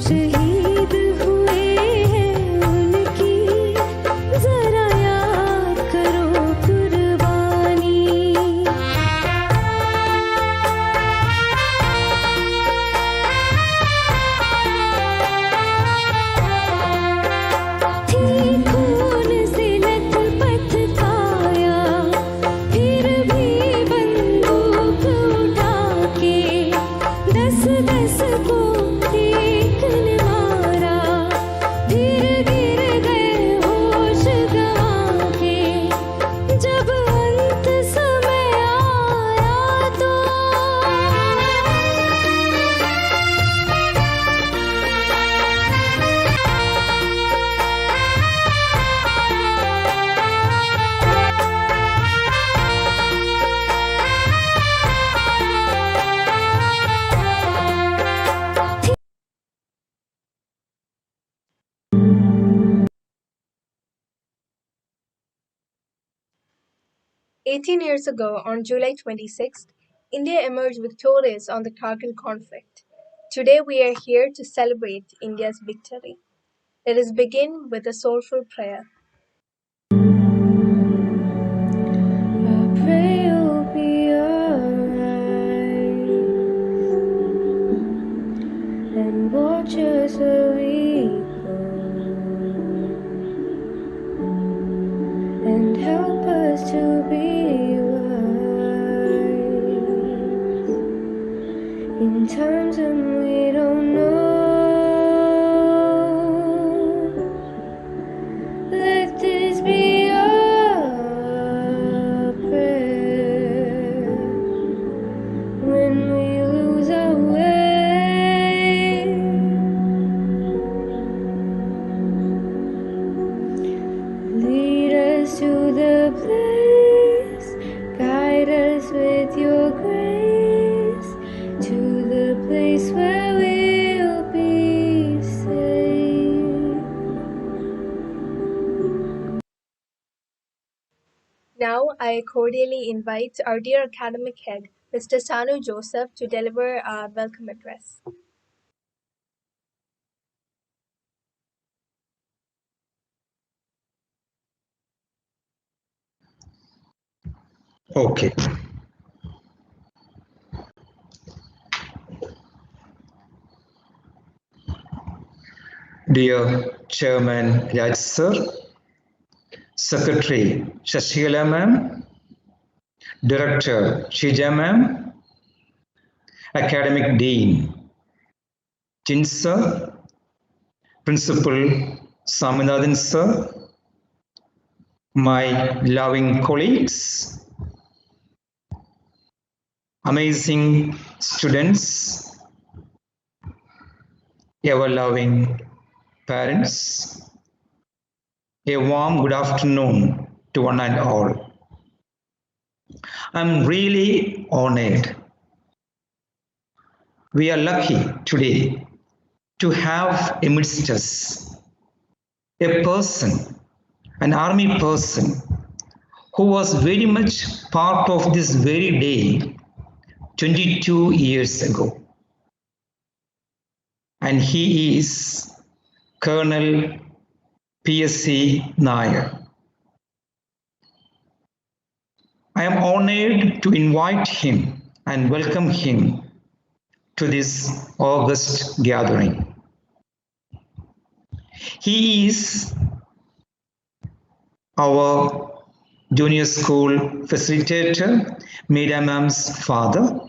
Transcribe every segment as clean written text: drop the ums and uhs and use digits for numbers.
शहीद हुए हैं उनकी जरा याद करो कुर्बानी। थी खून से लथपथ काया, फिर भी बंदूक उठा के 10-10 को एक ने मारा, फिर गिर गए होश गंवा के। जब अंत समय आया तो "18 years ago, on July 26th, India emerged victorious on the Kargil conflict. Today we are here to celebrate India's victory. Let us begin with a soulful prayer. I pray you'll be alright and watch us where we go and help us to be wise in times when we don't know. Let this be our prayer when we lose our way. Lead us to the place, guide us with your grace, to the place where we'll be safe. Now I cordially invite our dear academic head, Mr. Sanu Joseph, to deliver our welcome address. Okay. Dear Chairman Raj Sir, Secretary Shashila Ma'am, Director Shija Ma'am, Academic Dean Jin Sir, Principal Saminathan Sir, my loving colleagues, amazing students, ever-loving parents, a warm good afternoon to one and all. I'm really honored. We are lucky today to have amidst us a person, an army person, who was very much part of this very day 22 years ago. And he is Colonel PSC Nair. I am honored to invite him and welcome him to this august gathering. He is our junior school facilitator, Meera Ma'am's father.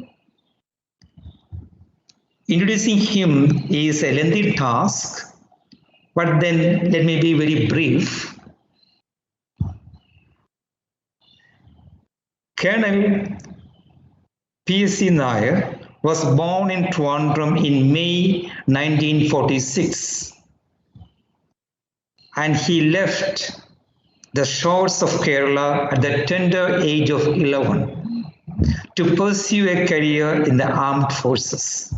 Introducing him is a lengthy task, but then let me be very brief. Colonel PSC Nair was born in Trivandrum in May 1946, and he left the shores of Kerala at the tender age of 11 to pursue a career in the armed forces.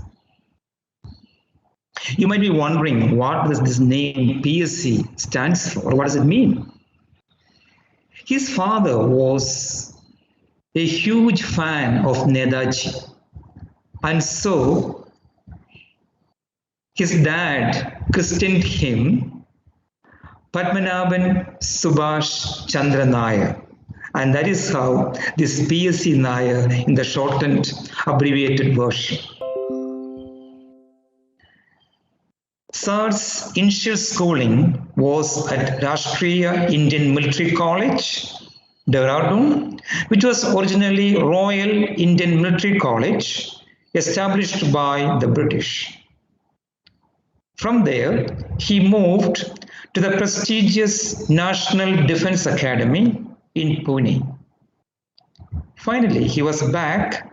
You might be wondering, what does this name PSC stands for? What does it mean? His father was a huge fan of Netaji, and so His dad christenened him Padmanabhan Subhash Chandra Nair. And that is how this PSC Nair in the shortened abbreviated version. Sir's initial schooling was at Rashtriya Indian Military College, Dehradun, which was originally Royal Indian Military College, established by the British. From there, he moved to the prestigious National Defence Academy in Pune. Finally, he was back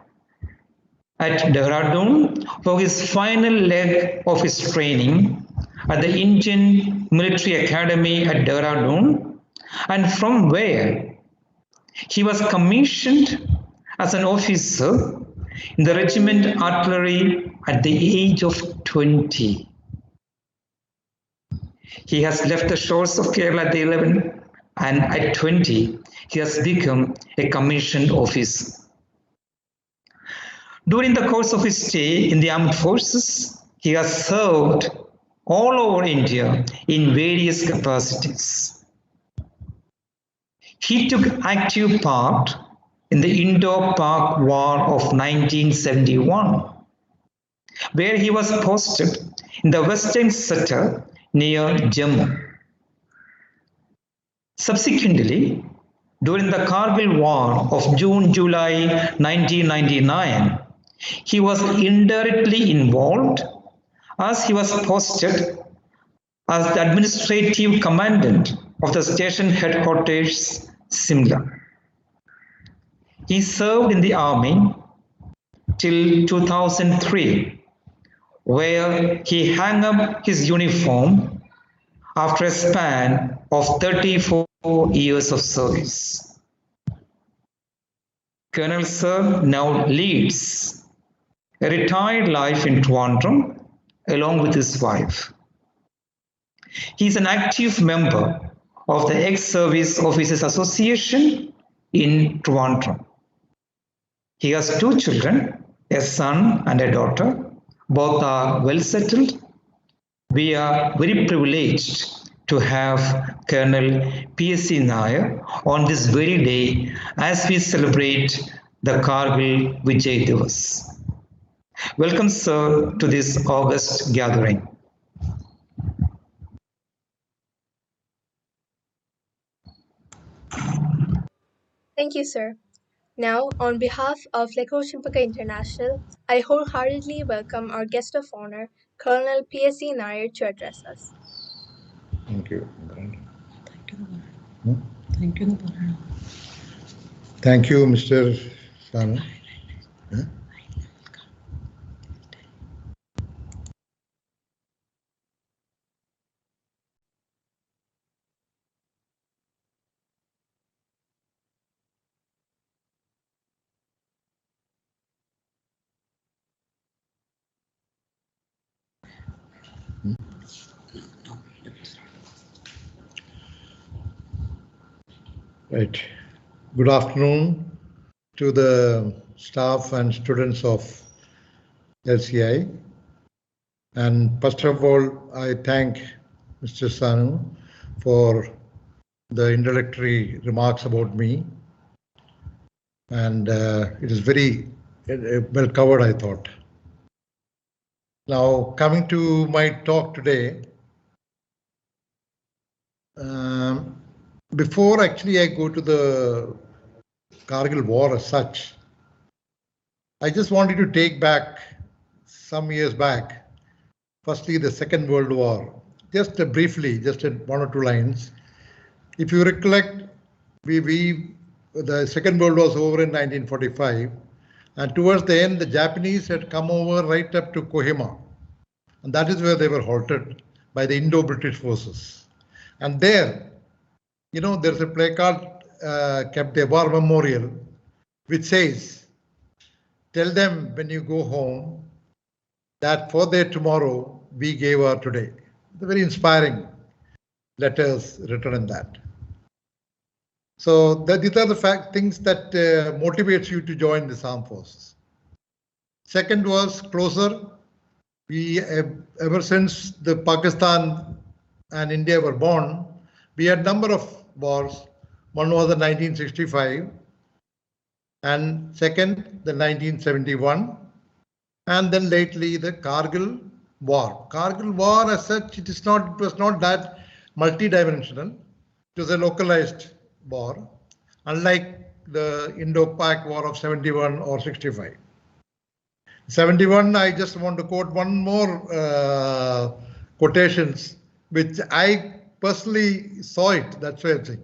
at Dehradun for his final leg of his training at the Indian Military Academy at Dehradun, and from where he was commissioned as an officer in the regiment artillery at the age of 20. He has left the shores of Kerala at 11, and at 20, he has become a commissioned officer. During the course of his stay in the armed forces, he has served all over India in various capacities. He took active part in the Indo-Pak War of 1971, where he was posted in the western sector near Jammu. Subsequently, during the Kargil War of June-July 1999, he was indirectly involved as he was posted as the administrative commandant of the station headquarters, Simla. He served in the army till 2003, where he hung up his uniform after a span of 34 years of service. Colonel Sir now leads a retired life in Trivandrum along with his wife. He is an active member of the Ex-Service Officers Association in Trivandrum. He has 2 children, a son and a daughter. Both are well settled. We are very privileged to have Colonel PSC Nair on this very day as we celebrate the Kargil Vijay Diwas. Welcome, sir, to this August gathering. Thank you, sir. Now, on behalf of Chempaka International, I wholeheartedly welcome our guest of honor, Colonel PSC Nair, to address us. Thank you. Thank you, Mr. Sanu. Right. Good afternoon to the staff and students of LCI. And first of all, I thank Mr. Sanu for the introductory remarks about me. And it is very well covered, I thought. Now, coming to my talk today, before actually I go to the Kargil war as such, I just wanted to take back some years back. Firstly, the Second World War. Just briefly, just in 1 or 2 lines. If you recollect, the Second World War was over in 1945, and towards the end, the Japanese had come over right up to Kohima, and that is where they were halted by the Indo-British forces. And there, you know, there's a placard kept a war memorial, which says, "Tell them when you go home that for their tomorrow we gave our today." The very inspiring letters written in that. So these are the things that motivates you to join the armed forces. Second was closer. We ever since the Pakistan and India were born, we had number of wars. One was the 1965, and second the 1971, and then lately the Kargil war. Kargil war as such, it was not that multi-dimensional. It was a localized war, unlike the Indo-Pak war of 71 or 65. 71, I just want to quote one more quotations, which I personally saw it. That's why I'm saying.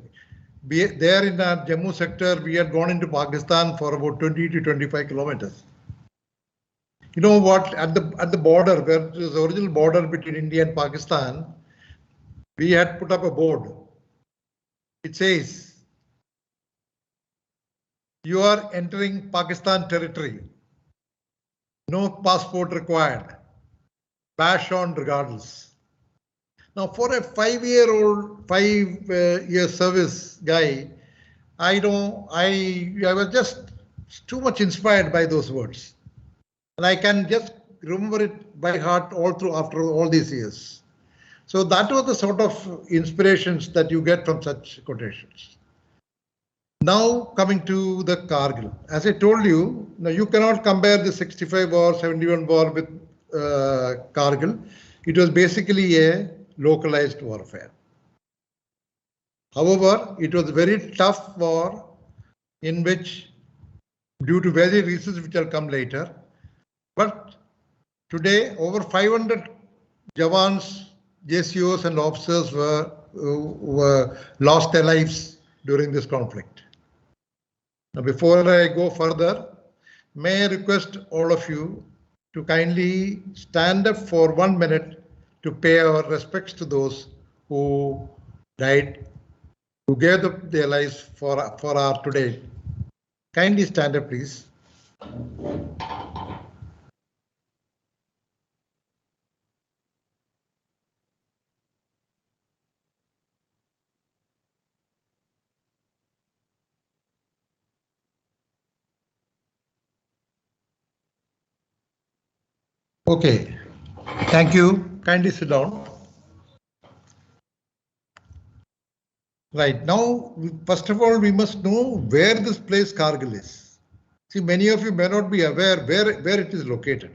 There in our Jammu sector, we had gone into Pakistan for about 20 to 25 kilometers. You know what? At the border, where it was the original border between India and Pakistan, we had put up a board. It says, "You are entering Pakistan territory. No passport required. Bash on regardless." Now, for a 5-year service guy, I was just too much inspired by those words, and I can just remember it by heart all through after all these years. So that was the sort of inspirations that you get from such quotations. Now coming to the Kargil, as I told you, now you cannot compare the 65 war, 71 war with Kargil. It was basically a localized warfare. However, it was a very tough war in which, due to various reasons which will come later, but today over 500 Jawans, JCOs and officers were lost their lives during this conflict. Now, before I go further, may I request all of you to kindly stand up for 1 minute to pay our respects to those who died, who gave their lives for our today. Kindly stand up, please. Okay, thank you. Kindly sit down. Right, now, first of all, we must know where this place Kargil is. See, many of you may not be aware where it is located,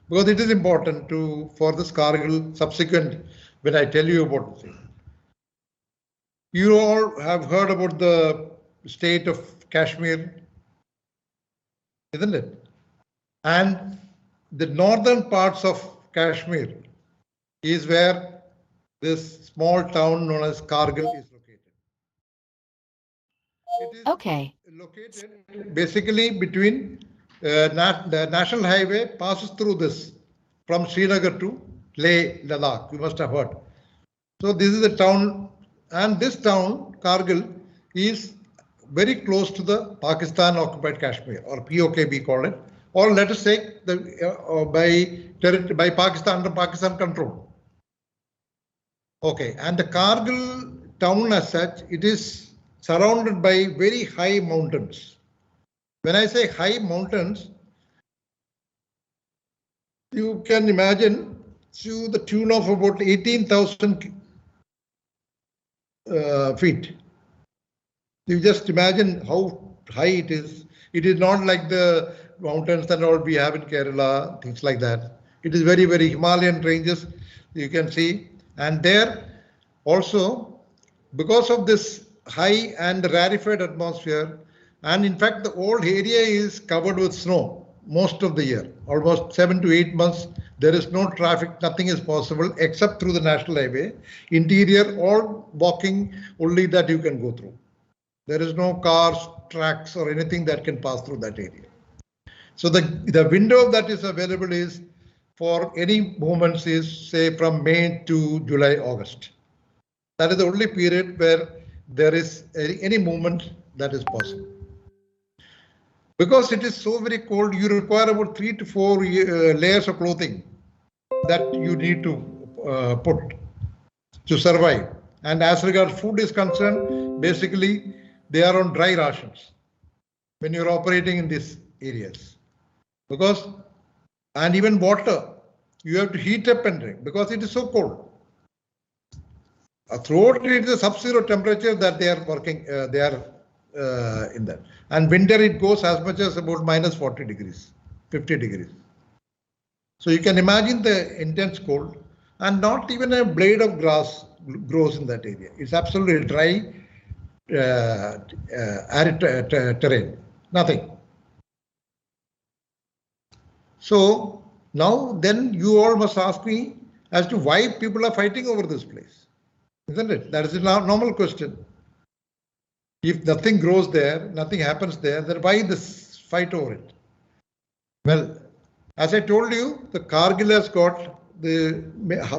because it is important for this Kargil subsequent when I tell you about the thing. You all have heard about the state of Kashmir, isn't it? And the northern parts of Kashmir is where this small town known as Kargil is located. It is located basically between the National Highway passes through this from Srinagar to Leh, Ladakh. You must have heard. So this is the town, and this town, Kargil, is very close to the Pakistan occupied Kashmir, or POK we call it, or let us say by Pakistan, under Pakistan control. Okay, and the Kargil town as such, it is surrounded by very high mountains. When I say high mountains, you can imagine to the tune of about 18,000 feet. You just imagine how high it is. It is not like the mountains and all we have in Kerala, things like that. It is very, very Himalayan ranges, you can see. And there also, because of this high and rarefied atmosphere, and in fact, the whole area is covered with snow most of the year, almost 7 to 8 months. There is no traffic, nothing is possible except through the national highway. Interior, all walking only that you can go through. There is no cars, tracks, or anything that can pass through that area. So the window that is available is for any movements is say from May to July, August. That is the only period where there is any movement that is possible. Because it is so very cold, you require about 3 to 4 layers of clothing that you need to put to survive. And as regards food is concerned, basically they are on dry rations when you're operating in these areas. And even water, You have to heat up and drink because it is so cold. Throughout it is a sub-zero temperature that they are working, they are in that. And winter it goes as much as about minus 40 degrees, 50 degrees. So you can imagine the intense cold, and not even a blade of grass grows in that area. It's absolutely dry, arid terrain, nothing. So now then you all must ask me as to why people are fighting over this place, isn't it? That is a normal question. If nothing grows there, nothing happens there, then why this fight over it? Well, as I told you, the Kargil has got the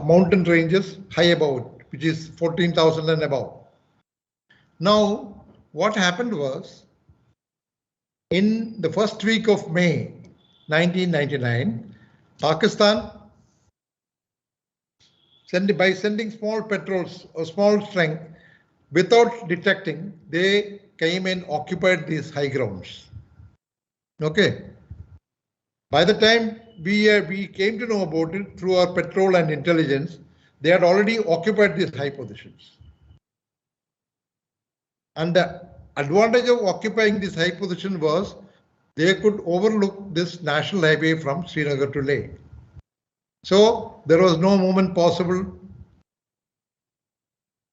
mountain ranges high above it, which is 14,000 and above. Now, what happened was, in the first week of May 1999, Pakistan, by sending small patrols or small strength, without detecting, they came and occupied these high grounds. Okay. By the time we came to know about it through our patrol and intelligence, they had already occupied these high positions. And the advantage of occupying this high position was they could overlook this national highway from Srinagar to Leh. So there was no movement possible.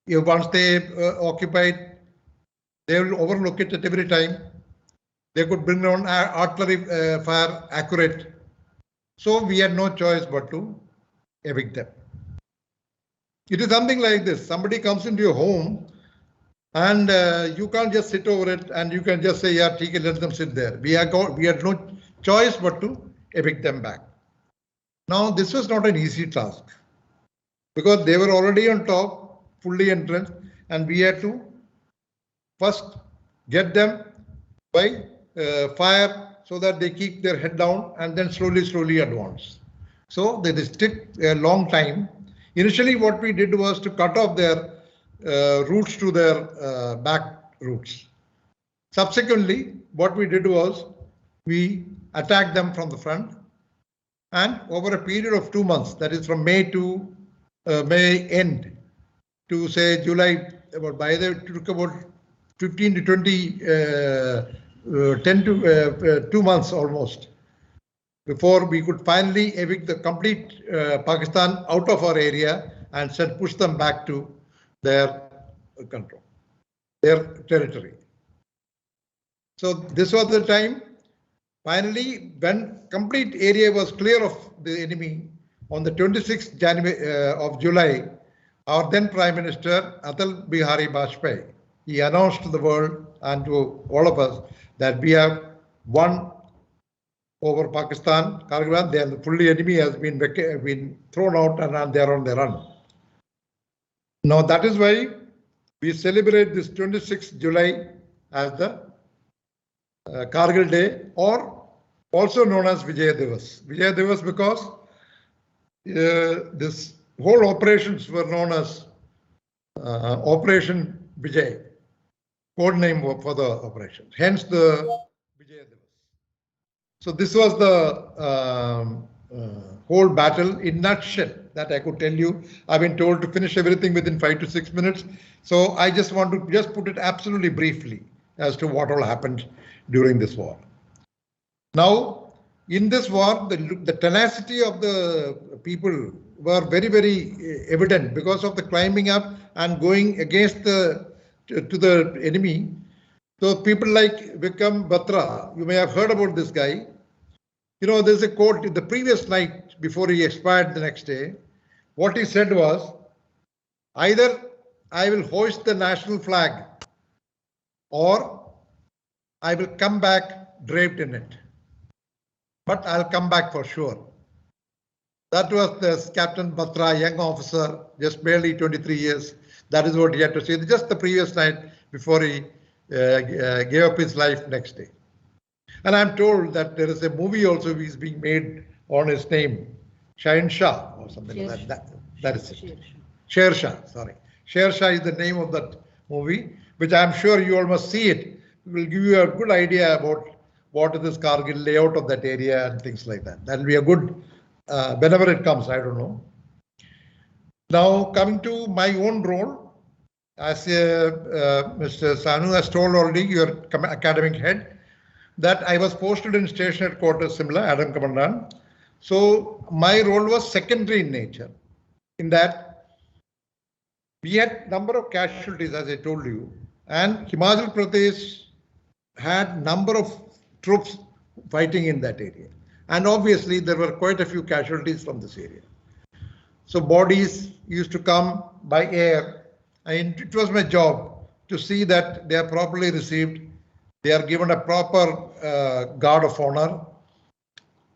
Once they occupied, they will overlook it at every time. They could bring on artillery fire accurate. So we had no choice but to evict them. It is something like this. Somebody comes into your home and you can't just sit over it and you can just say, yeah, let them sit there. We had no choice but to evict them back. Now, this was not an easy task because they were already on top, fully entrenched, and we had to first get them by fire so that they keep their head down and then slowly advance. So this took a long time. Initially, what we did was to cut off their routes to their back routes. Subsequently, what we did was we attacked them from the front, and over a period of 2 months, that is from May to May end to say July, it took about 15 to 20, 10 to 2 months almost before we could finally evict the complete Pakistan out of our area and push them back to their control, their territory. So this was the time. Finally, when complete area was clear of the enemy, on the 26th of July, our then Prime Minister Atal Bihari Vajpayee, he announced to the world and to all of us that we have won over Pakistan. Kargil, the fully enemy has been thrown out and they are on the run. Now that is why we celebrate this 26th July as the Kargil Day, or also known as Vijay Diwas. Vijay Diwas because this whole operations were known as Operation Vijay, code name for the operation. Hence the Vijay Diwas. So this was the whole battle in nutshell that I could tell you. I've been told to finish everything within 5 to 6 minutes. So I just want to just put it absolutely briefly as to what all happened during this war. Now, in this war, the tenacity of the people were very, very evident because of the climbing up and going against to the enemy. So people like Vikram Batra, you may have heard about this guy. You know, there's a quote the previous night before he expired the next day. What he said was, either I will hoist the national flag or I will come back draped in it. But I'll come back for sure. That was the Captain Batra, young officer, just barely 23 years. That is what he had to say just the previous night before he gave up his life next day. And I'm told that there is a movie also is being made on his name, Shahin Shah or something like that. That is it. Sher Shah, sorry. Sher Shah is the name of that movie, which I'm sure you all must see it. It will give you a good idea about what is this Kargil layout of that area and things like that. That will be a good whenever it comes, I don't know. Now, coming to my own role, as Mr. Sanu has told already, your academic head, that I was posted in station headquarters, Simla, Adam Commandant. So my role was secondary in nature, in that we had number of casualties, as I told you, and Himachal Pradesh had number of troops fighting in that area. And obviously, there were quite a few casualties from this area. So bodies used to come by air, and it was my job to see that they are properly received, they are given a proper guard of honor,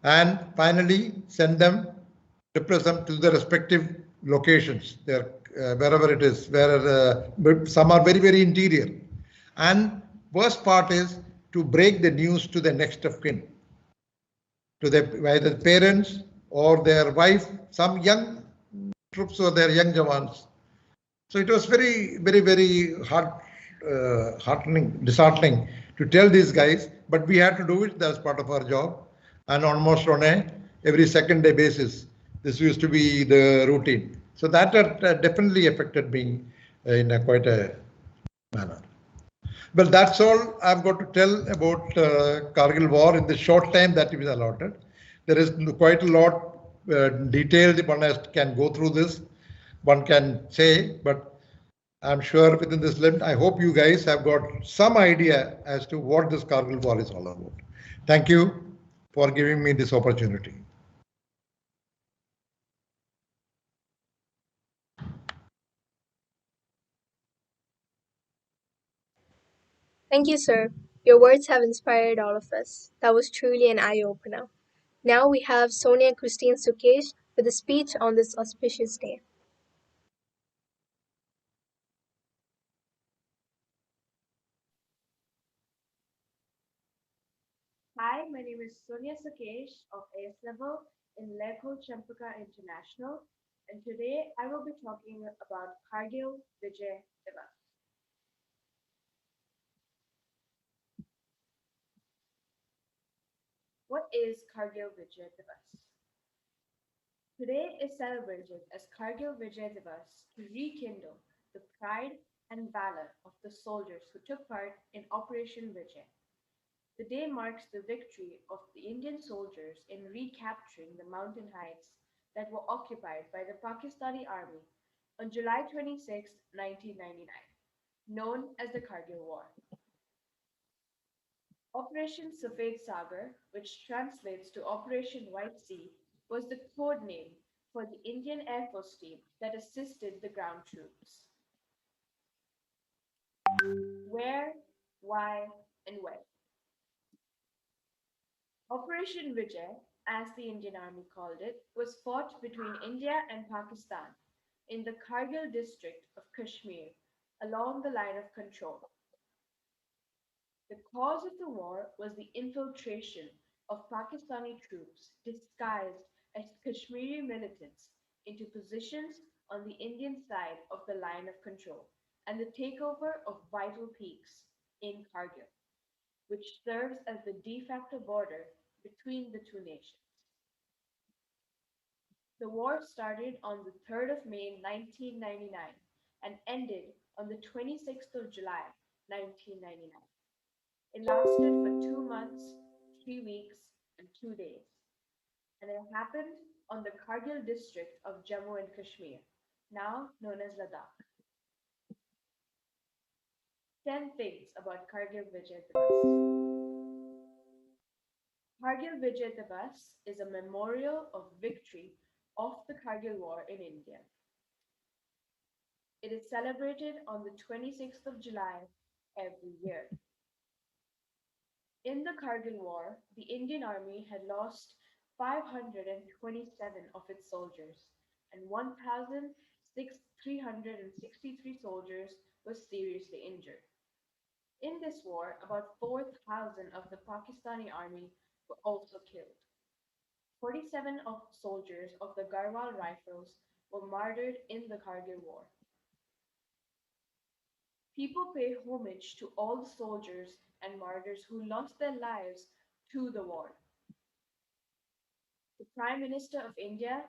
and finally send them, represent them to the respective locations, there, wherever it is, where some are very, very interior. And worst part is to break the news to the next of kin, to the either parents or their wife, some young troops or their young jawans. So it was very, very, very disheartening to tell these guys, but we had to do it as part of our job. And almost on a every second day basis, this used to be the routine. So that definitely affected me in a quite a manner. Well, that's all I've got to tell about Kargil war in the short time that is allotted. There is quite a lot detailed one can go through this, one can say, but I'm sure within this limit, I hope you guys have got some idea as to what this Kargil war is all about. Thank you for giving me this opportunity. Thank you, sir. Your words have inspired all of us. That was truly an eye opener. Now we have Sonia Christine Sukesh with a speech on this auspicious day. Hi, my name is Sonia Sakesh of AS Level in Lekho Chempaka International, and today I will be talking about Kargil Vijay Diwas. What is Kargil Vijay Diwas? Today is celebrated as Kargil Vijay Diwas to rekindle the pride and valor of the soldiers who took part in Operation Vijay. The day marks the victory of the Indian soldiers in recapturing the mountain heights that were occupied by the Pakistani army on July 26, 1999, known as the Kargil War. Operation Safed Sagar, which translates to Operation White Sea, was the code name for the Indian Air Force team that assisted the ground troops. Where, why, and when? Operation Vijay, as the Indian Army called it, was fought between India and Pakistan in the Kargil district of Kashmir along the line of control. The cause of the war was the infiltration of Pakistani troops disguised as Kashmiri militants into positions on the Indian side of the line of control and the takeover of vital peaks in Kargil, which serves as the de facto border between the two nations. The war started on the 3rd of May 1999 and ended on the 26th of July 1999. It lasted for 2 months, 3 weeks, and 2 days, and it happened on the Kargil district of Jammu and Kashmir, now known as Ladakh. 10 things about Kargil Vijay Divas. Kargil Vijay Divas is a memorial of victory of the Kargil War in India. It is celebrated on the 26th of July every year. In the Kargil War, the Indian Army had lost 527 of its soldiers, and 1,363 soldiers were seriously injured. In this war, about 4,000 of the Pakistani army were also killed. 47 of soldiers of the Garhwal Rifles were martyred in the Kargil War. People pay homage to all the soldiers and martyrs who lost their lives to the war. The Prime Minister of India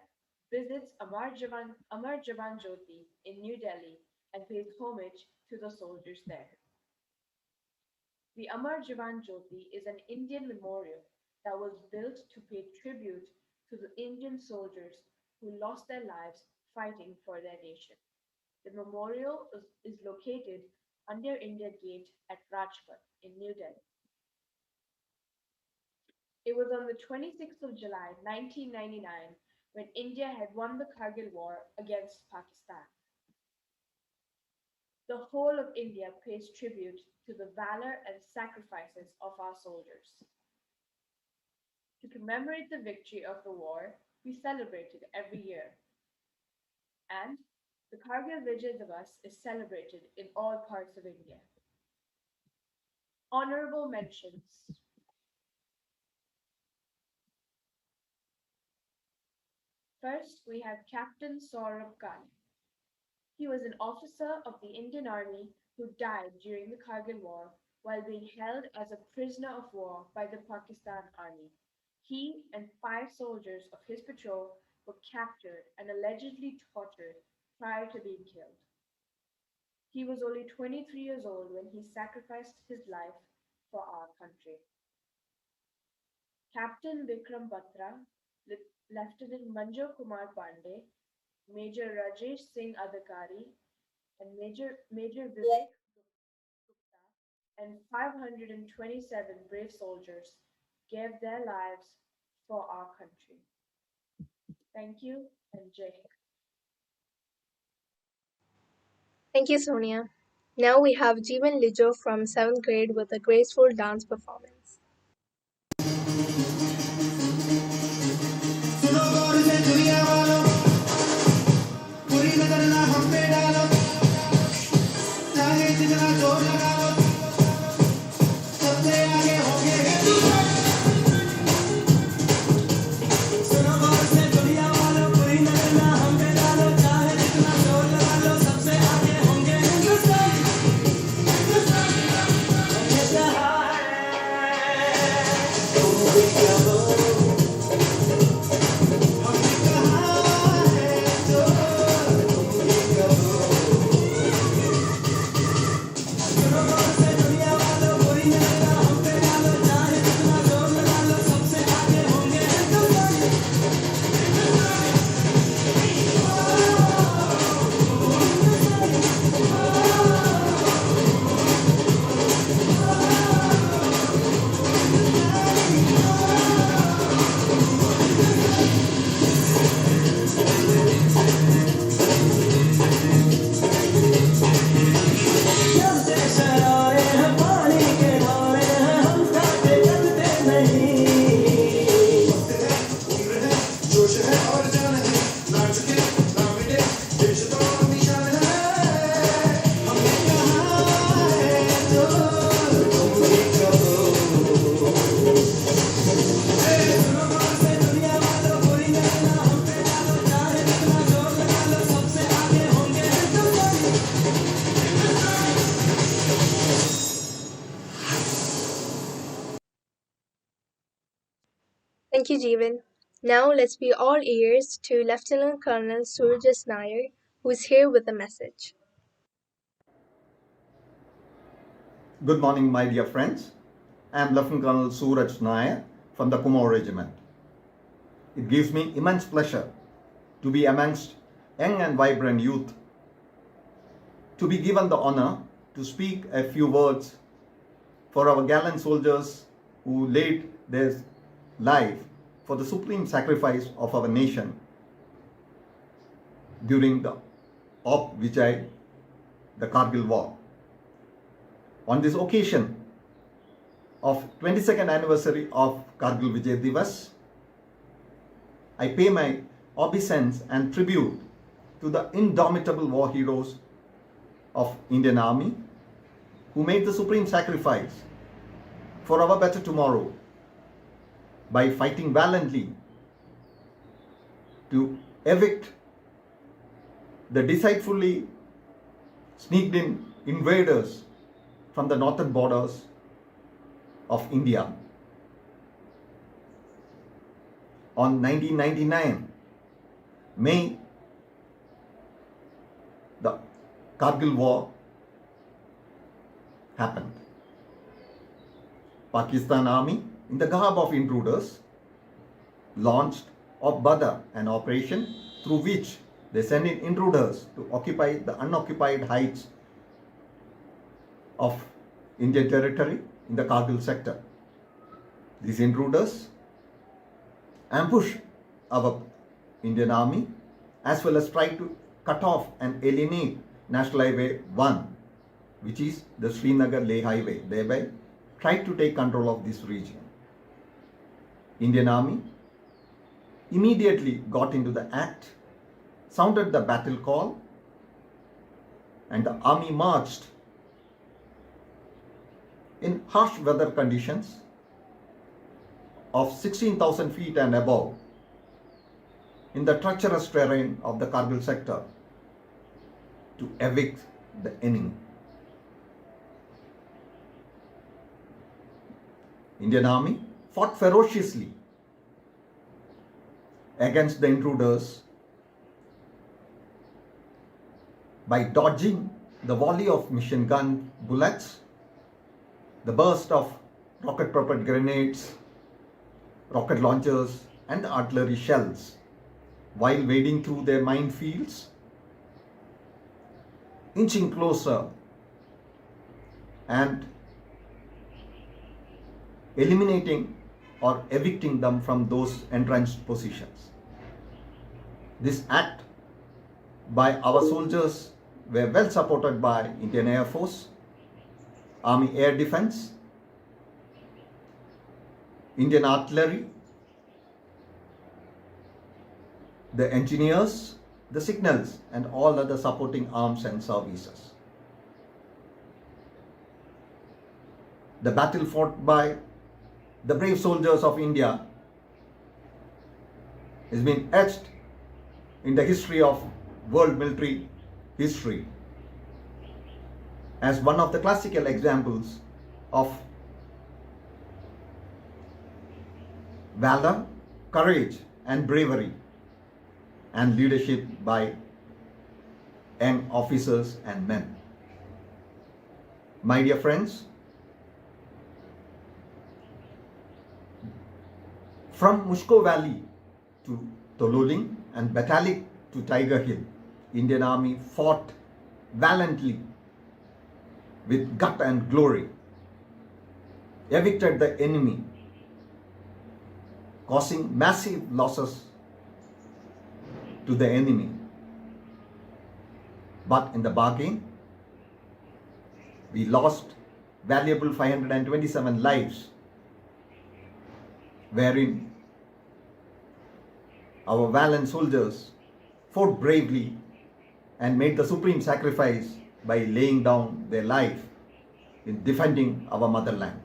visits Amar Jawan Jyoti in New Delhi and pays homage to the soldiers there. The Amar Jawan Jyoti is an Indian memorial that was built to pay tribute to the Indian soldiers who lost their lives fighting for their nation. The memorial is located under India Gate at Rajpath in New Delhi. It was on the 26th of July 1999 when India had won the Kargil War against Pakistan. The whole of India pays tribute to the valor and sacrifices of our soldiers. To commemorate the victory of the war, we celebrate it every year. And the Kargil Vijay Diwas is celebrated in all parts of India. Honorable mentions. First, we have Captain Saurabh Khan. He was an officer of the Indian Army who died during the Kargil War while being held as a prisoner of war by the Pakistan Army. He and 5 soldiers of his patrol were captured and allegedly tortured prior to being killed. He was only 23 years old when he sacrificed his life for our country. Captain Vikram Batra, Lieutenant Manjo Kumar Pandey, Major Rajesh Singh Adhikari, and Major Vivek Gupta, and 527 brave soldiers gave their lives for our country. Thank you and Jai Hind. Thank you, Sonia. Now we have Jeevan Lijo from 7th grade with a graceful dance performance. सुनो गौर से दुनिया वालों बुरी नजर ना हम पे डालो चाहे जितना जोर लगा लो सबसे आगे होंगे हिंदुस्तान सुनो गौर से दुनिया वालों बुरी नजर ना हम पे डालो चाहे जितना जोर लगा लो सबसे आगे होंगे हिंदुस्तान हिंदुस्तान हमने कहा है तुम भी क्या हो Thank you, Jeevan. Now let's be all ears to Lieutenant Colonel Suraj S. Nair, who is here with a message. Good morning, my dear friends. I am Lieutenant Colonel Suraj Nair from the Kumar Regiment. It gives me immense pleasure to be amongst young and vibrant youth, to be given the honor to speak a few words for our gallant soldiers who laid their life for the supreme sacrifice of our nation during the Op Vijay, the Kargil War. On this occasion of 22nd anniversary of Kargil Vijay Diwas, I pay my obeisance and tribute to the indomitable war heroes of Indian Army who made the supreme sacrifice for our better tomorrow by fighting valiantly to evict the deceitfully sneaked in invaders from the northern borders of India. on 1999 May, the Kargil war happened. Pakistan Army, in the garb of intruders, launched of Badr, an operation through which they sent in intruders to occupy the unoccupied heights of Indian territory in the Kargil sector. These intruders ambushed our Indian Army as well as tried to cut off and alienate National Highway 1, which is the Srinagar-Leh Highway, thereby tried to take control of this region. Indian Army immediately got into the act, sounded the battle call, and the army marched in harsh weather conditions of 16,000 feet and above in the treacherous terrain of the Kargil sector to evict the enemy. Indian Army fought ferociously against the intruders by dodging the volley of machine gun bullets, the burst of rocket-propelled grenades, rocket launchers and artillery shells while wading through their minefields, inching closer and eliminating or evicting them from those entrenched positions. This act by our soldiers were well supported by Indian Air Force, Army Air Defense, Indian Artillery, the engineers, the signals and all other supporting arms and services. The battle fought by the brave soldiers of India has been etched in the history of world military history as one of the classical examples of valor, courage and bravery and leadership by young officers and men. My dear friends, from Mushko Valley to Tololing and Batalik to Tiger Hill, Indian Army fought valiantly with gut and glory, evicted the enemy, causing massive losses to the enemy. But in the bargain, we lost valuable 527 lives, wherein our valiant soldiers fought bravely and made the supreme sacrifice by laying down their life in defending our motherland.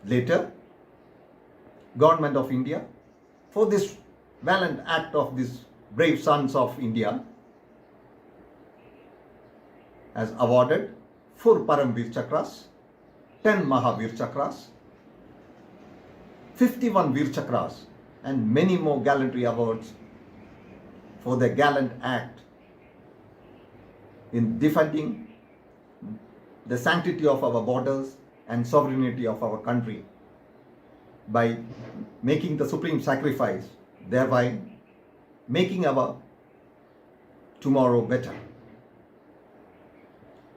Later, Government of India, for this valiant act of these brave sons of India, has awarded 4 Paramveer Chakras, 10 Mahavir Chakras, 51 Veer Chakras and many more gallantry awards for their gallant act in defending the sanctity of our borders and sovereignty of our country by making the supreme sacrifice, thereby making our tomorrow better.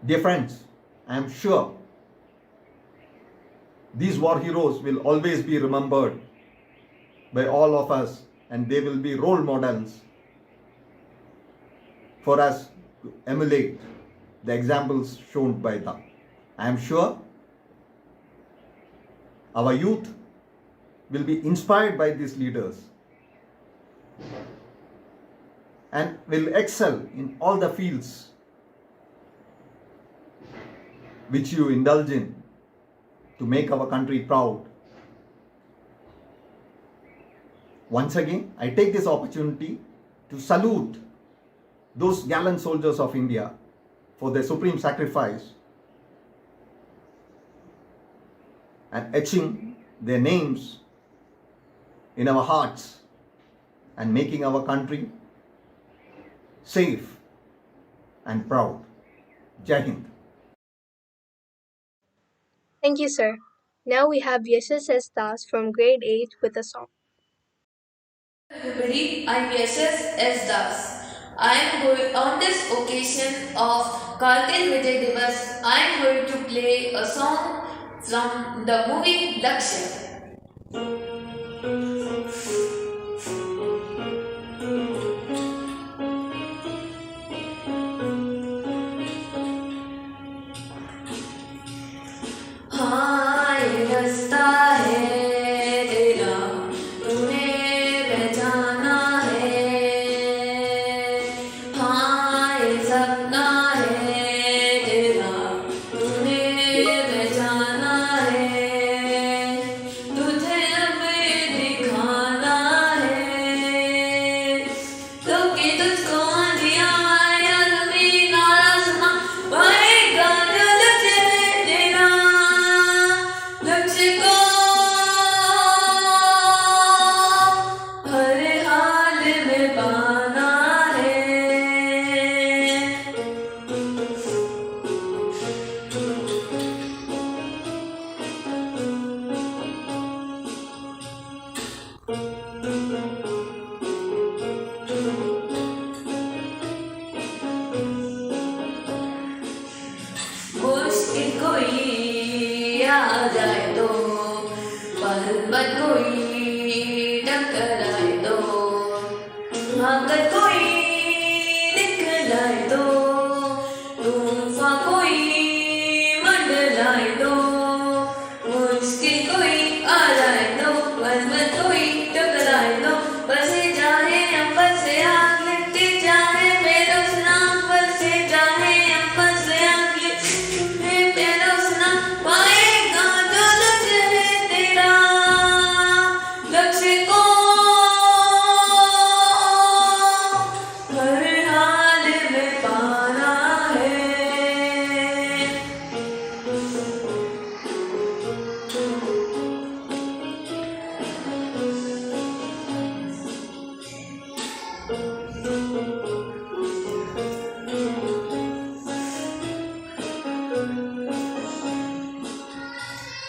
Dear friends, I am sure these war heroes will always be remembered by all of us and they will be role models for us to emulate the examples shown by them. I am sure our youth will be inspired by these leaders and will excel in all the fields which you indulge in to make our country proud. Once again, I take this opportunity to salute those gallant soldiers of India for their supreme sacrifice and etching their names in our hearts and making our country safe and proud. Jai Hind. Thank you, sir. Now we have Yashas S. Das from grade 8 with a song. Everybody, I'm S. Das. I am going on this occasion of Kargil Vijay Diwas. I am going to play a song from the movie Lakshya. हाँ ये रास्ता है तेरा तूने पहचाना है हाँ ये सपना है तेरा तूने पहचाना है तुझे अब दिखाना है तो कि तुझको दिया या जमीन आसमां पाएगा जो लक्ष्य है तेरा लक्ष्य को हर हाल में पाना है मुश्किल कोई आ जाए तो पर्वत कोई टकराए तो अगर कोई दिखलाए तो तूफान कोई मंडलाए तो मुश्किल कोई आ जाए तो पर्वत कोई टकराए तो बसे जाए अंबर से आग लिपटी जाए मेरे उस नाम पर से जाए अंबर से आग लिपटी मेरा उस नाम पाएगा जो लक्ष्य है तेरा लक्ष्य को हर हाल में पाना है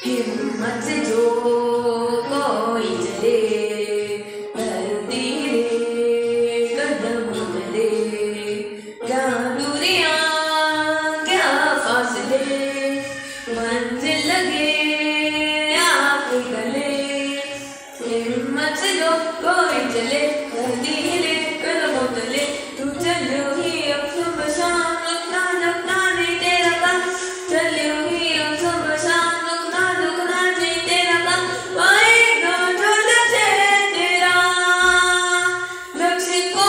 हिम्मत से जो कोई चले धरती रे कदम चले क्या दूरियां क्या फासले मंजिल लगे आपके गले हिम्मत से जो कोई चले धरती हिले कदम चले तू चलो ही अब सुबह शाम रुकना रुकना नहीं तेरा काम चलो ही अब सुबह शाम रुकना रुकना नहीं तेरा काम पाएगा जो लक्ष्य है तेरा लक्ष्य को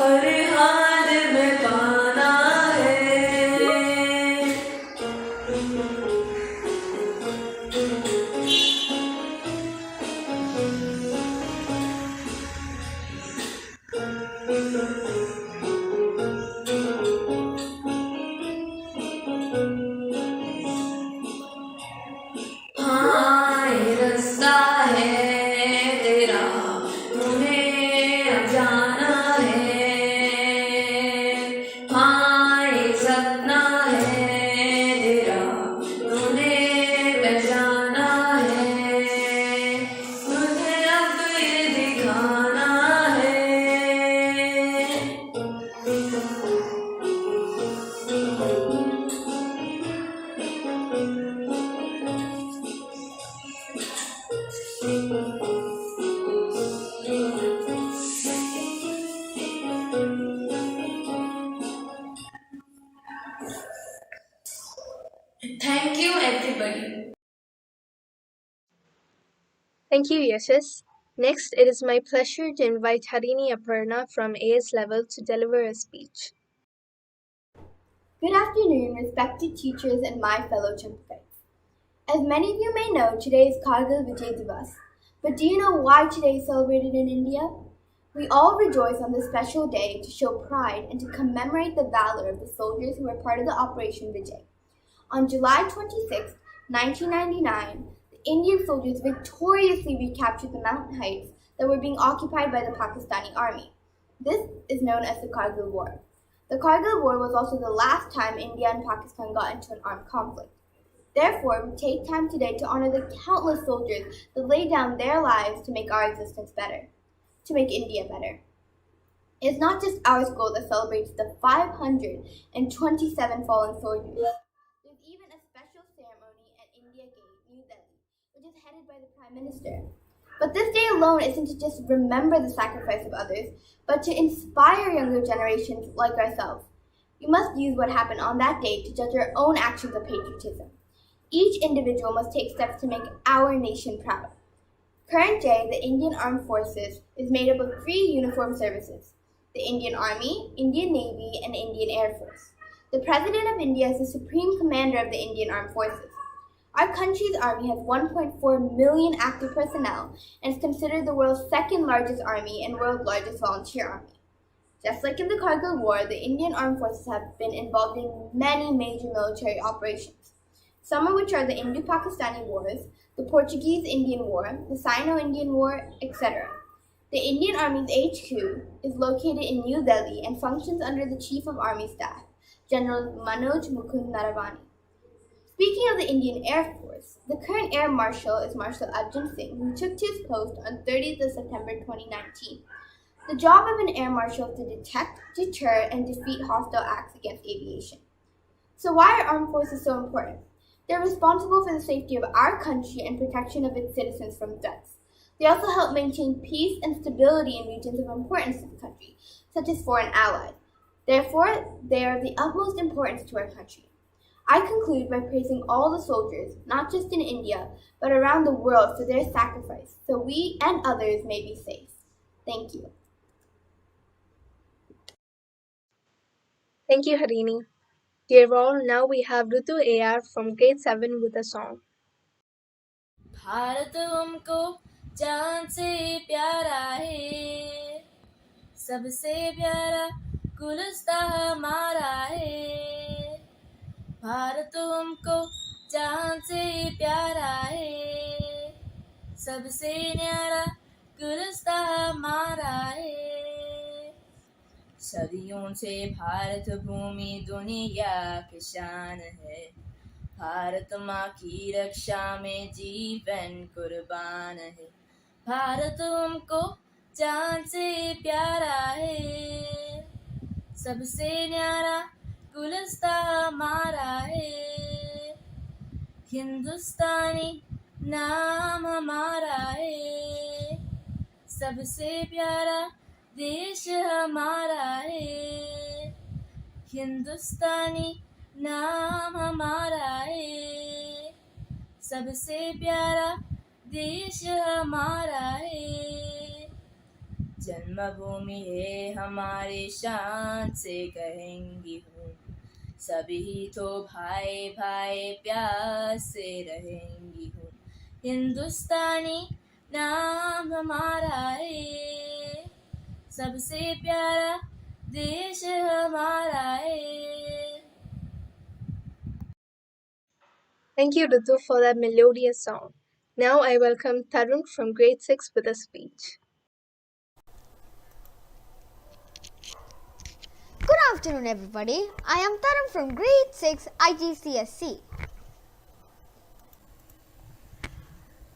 हर हाल में पाना है हाँ ये रास्ता है तेरा तूने अब जाना है हाँ ये सपना है तेरा तूने पहचाना है तुझे अब दिखाना है Thank you, everybody. Thank you, Yashas. Next, it is my pleasure to invite Harini Aparna from AS level to deliver a speech. Good afternoon, respected teachers and my fellow Chempakites. As many of you may know, today is Kargil Vijay Diwas. But do you know why today is celebrated in India? We all rejoice on this special day to show pride and to commemorate the valor of the soldiers who were part of the Operation Vijay. On July 26, 1999, the Indian soldiers victoriously recaptured the mountain heights that were being occupied by the Pakistani army. This is known as the Kargil War. The Kargil War was also the last time India and Pakistan got into an armed conflict. Therefore, we take time today to honor the countless soldiers that laid down their lives to make our existence better, to make India better. It is not just our school that celebrates the 527 fallen soldiers. There's even a special ceremony at India Gate, New Delhi, which is headed by the Prime Minister. But this day alone isn't to just remember the sacrifice of others, but to inspire younger generations like ourselves. We must use what happened on that day to judge our own actions of patriotism. Each individual must take steps to make our nation proud. Current day, the Indian Armed Forces is made up of 3 uniformed services: the Indian Army, Indian Navy, and Indian Air Force. The President of India is the Supreme Commander of the Indian Armed Forces. Our country's army has 1.4 million active personnel and is considered the world's second largest army and world's largest volunteer army. Just like in the Kargil War, the Indian Armed Forces have been involved in many major military operations, some of which are the Indo-Pakistani Wars, the Portuguese-Indian War, the Sino-Indian War, etc. The Indian Army's HQ is located in New Delhi and functions under the Chief of Army Staff, General Manoj Mukund Naravani. Speaking of the Indian Air Force, the current Air Marshal is Marshal Arjun Singh, who took to his post on 30th of September 2019. The job of an Air Marshal is to detect, deter, and defeat hostile acts against aviation. So why are armed forces so important? They're responsible for the safety of our country and protection of its citizens from threats. They also help maintain peace and stability in regions of importance to the country, such as foreign allies. Therefore, they are of the utmost importance to our country. I conclude by praising all the soldiers, not just in India, but around the world for their sacrifice, so we and others may be safe. Thank you. Thank you, Harini. Dear all, now we have Ritu AR from grade 7 with a song. Bharat हमको जान से प्यारा है, सबसे प्यारा गुलिस्ता हमारा है। भारत हमको जान से प्यारा है, सबसे न्यारा गुलिस्ता हमारा है। सदियों से भारत भूमि दुनिया की शान है, भारत माँ की रक्षा में जीवन कुर्बान है। भारत हमको जान से प्यारा है, सबसे न्यारा गुलिस्ता हमारा है। हिंदुस्तानी नाम हमारा है, सबसे प्यारा देश हमारा है। हिंदुस्तानी नाम हमारा है, सबसे प्यारा देश हमारा है। जन्मभूमि है हमारे शान से कहेंगी हूँ, सभी तो भाई भाई प्यार से रहेंगी हूँ। हिंदुस्तानी नाम हमारा है, सबसे प्यारा देश हमारा है। Thank you, Ritu, for that melodious song. Now I welcome Tarun from grade 6 with a speech. Good afternoon, everybody. I am Tarun from grade 6 IGCSE.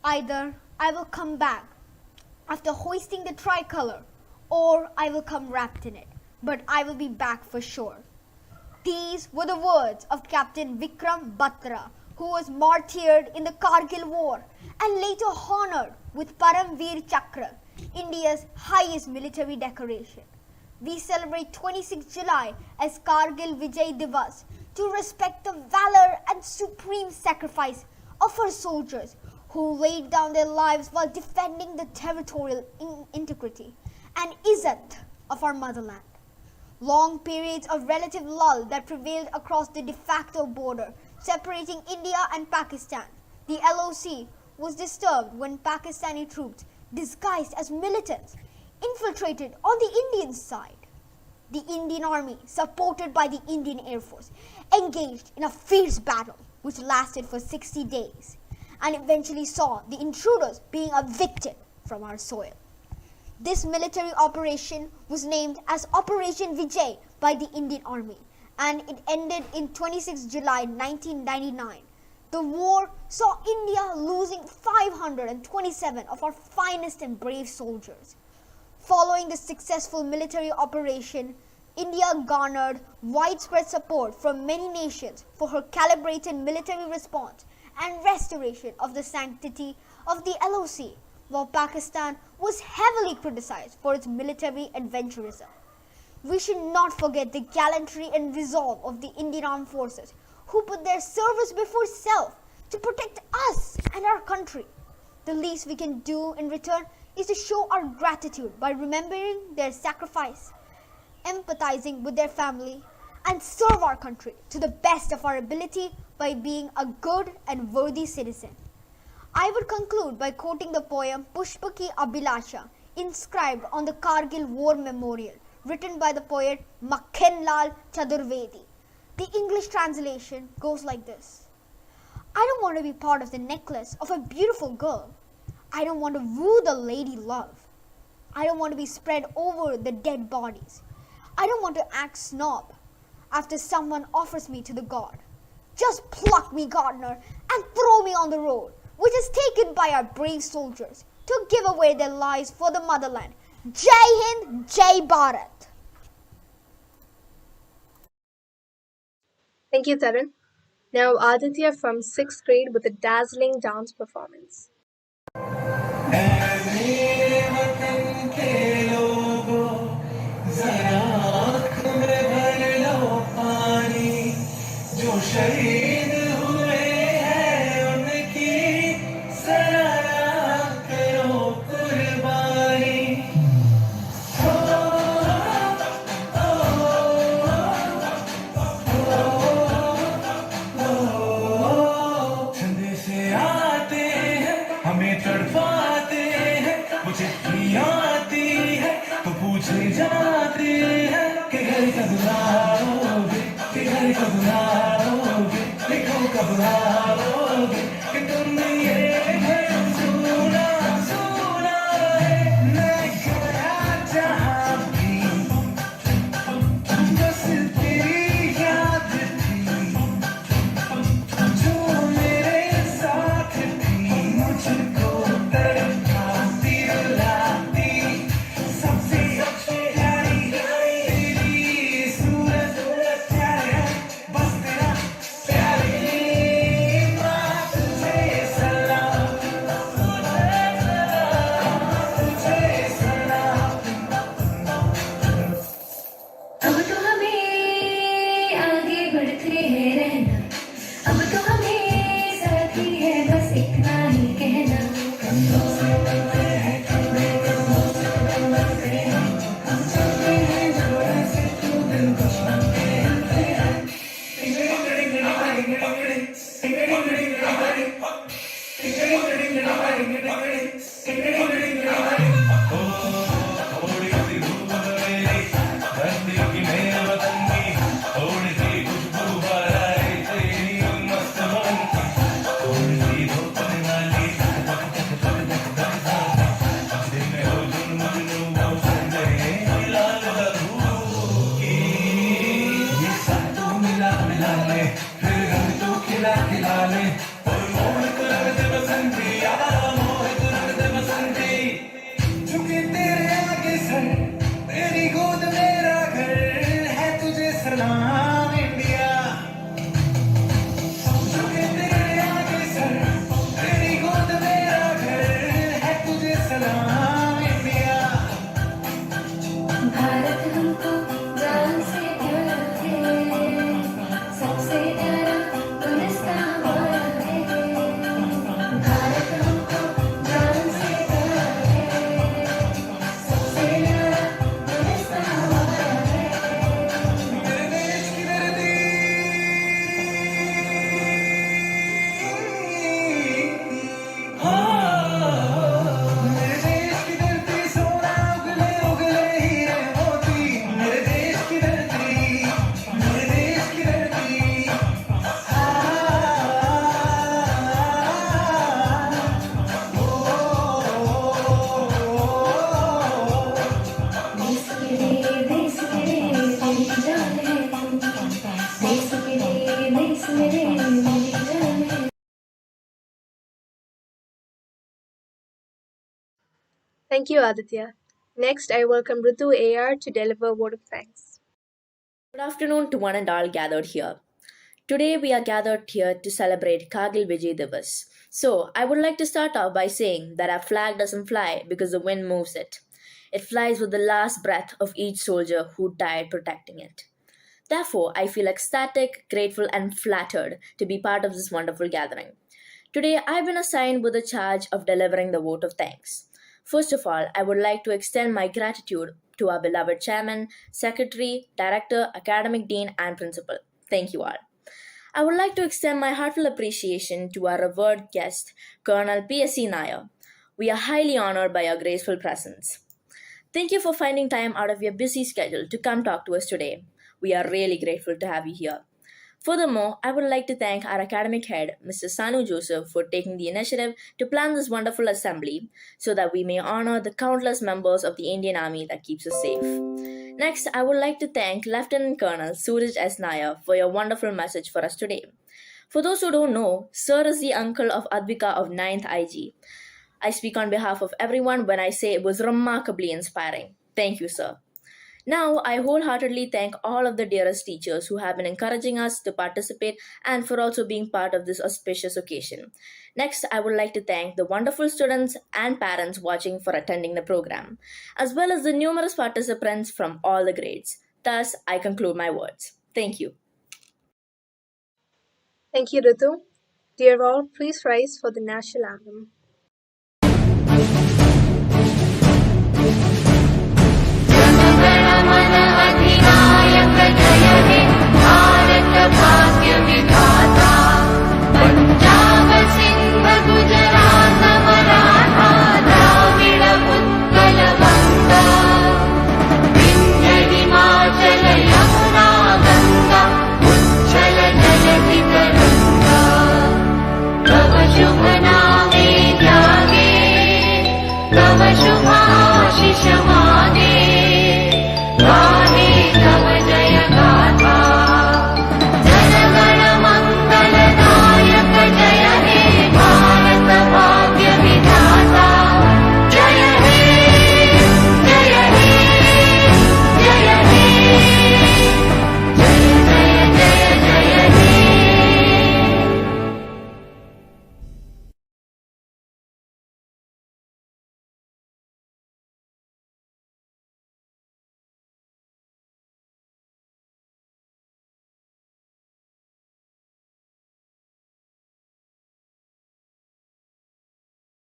Either I will come back after hoisting the tricolor, or I will come wrapped in it, but I will be back for sure. These were the words of Captain Vikram Batra, who was martyred in the Kargil War and later honored with Param Veer Chakra, India's highest military decoration. We celebrate 26 July as Kargil Vijay Diwas to respect the valor and supreme sacrifice of our soldiers who laid down their lives while defending the territorial integrity and izzat of our motherland. Long periods of relative lull that prevailed across the de facto border separating India and Pakistan, the LOC, was disturbed when Pakistani troops disguised as militants infiltrated on the Indian side. The Indian Army, supported by the Indian Air Force, engaged in a fierce battle which lasted for 60 days. and eventually saw the intruders being evicted from our soil. This military operation was named as Operation Vijay by the Indian Army, and it ended in 26 July 1999. The war saw India losing 527 of our finest and brave soldiers. Following this successful military operation, India garnered widespread support from many nations for her calibrated military response and restoration of the sanctity of the LOC, while Pakistan was heavily criticized for its military adventurism. We should not forget the gallantry and resolve of the Indian Armed Forces, who put their service before self to protect us and our country. The least we can do in return is to show our gratitude by remembering their sacrifice, empathizing with their family, and serve our country to the best of our ability by being a good and worthy citizen. I would conclude by quoting the poem Pushpa Ki Abhilasha, inscribed on the Kargil War Memorial, written by the poet Makhenlal Chaturvedi. The English translation goes like this: I don't want to be part of the necklace of a beautiful girl. I don't want to woo the lady love. I don't want to be spread over the dead bodies. I don't want to act snob after someone offers me to the god. Just pluck me, gardener, and throw me on the road, which is taken by our brave soldiers to give away their lives for the motherland. Jai Hind, Jai Bharat. Thank you, Tarun. Now Aditya from 6th grade with a dazzling dance performance. शहीद हुए हैं उनकी सराहना करो कुर्बानी संदेश आते हैं हमें तड़पाते हैं वो चिट्ठी आती है तो पूछे जाते हैं कि घर कब आओगे कि घर कब आओगे लिखो कब आओगे कि तुमने ये घर सुना सुना है मैं गया जहाँ भी बस तेरी याद थी जो मेरे साथ थी मुझको तड़पाती रुलाती सबसे प्यारी तेरी सूरत प्यार है बस तेरा प्यार ही बात तुझे सलाम तुझे सलाम अब तो हमें आगे बढ़ते हैं रहना अब तो हमें साथी है बस इतना ही कहना कंधों से मिलते हैं कपड़े कंधों से मिलते हैं हम चलते हैं जोड़े से तू दिल को मानते हैं थोड़ी सी धूप मेरी धरती की मेरे वतन की थोड़ी सी खुशबू बहार तेरी मस्त मन की थोड़ी सी धोखने वाली तक तक तक तक तक तक दिल में हो जुनून वो संजय लाल बहू की ये सब तू मिला मिला ले फिर रंग तू खिला खिला ले और मोहित रंग दे बसंती यारा मोहित रंग दे बसंती झुके तेरे आगे सर तेरी गोद मेरा घर है तुझे सलाम इंडिया झुके तेरे आगे सर तेरी गोद मेरा घर है तुझे सलाम इंडिया भारत हमको जान से प्यारा है सबसे प्यारा गुलिस्तान हमारा है भारत हमको जान से प्यारा है सबसे प्यारा गुलिस्तान हमारा है मेरे देश की धरती मेरे देश की धरती सोना उगले उगले हीरे मोती मेरे Thank you, Aditya. Next, I welcome Ritu AR to deliver a word of thanks. Good afternoon to one and all gathered here. Today we are gathered here to celebrate Kargil Vijay Diwas. So, I would like to start off by saying that our flag doesn't fly because the wind moves it. It flies with the last breath of each soldier who died protecting it. Therefore, I feel ecstatic, grateful, and flattered to be part of this wonderful gathering. Today, I've been assigned with the charge of delivering the vote of thanks. First of all, I would like to extend my gratitude to our beloved chairman, secretary, director, academic dean, and principal. Thank you all. I would like to extend my heartfelt appreciation to our revered guest, Colonel P.S.C. Nair. We are highly honored by your graceful presence. Thank you for finding time out of your busy schedule to come talk to us today. We are really grateful to have you here. Furthermore, I would like to thank our academic head, Mr. Sanu Joseph, for taking the initiative to plan this wonderful assembly so that we may honor the countless members of the Indian Army that keeps us safe. Next, I would like to thank Lieutenant Colonel Suraj S. Nair for your wonderful message for us today. For those who don't know, Sir is the uncle of Advika of 9th IG. I speak on behalf of everyone when I say it was remarkably inspiring. Thank you, sir. Now, I wholeheartedly thank all of the dearest teachers who have been encouraging us to participate and for also being part of this auspicious occasion. Next, I would like to thank the wonderful students and parents watching for attending the program, as well as the numerous participants from all the grades. Thus, I conclude my words. Thank you. Thank you, Ritu. Dear all, please rise for the national anthem.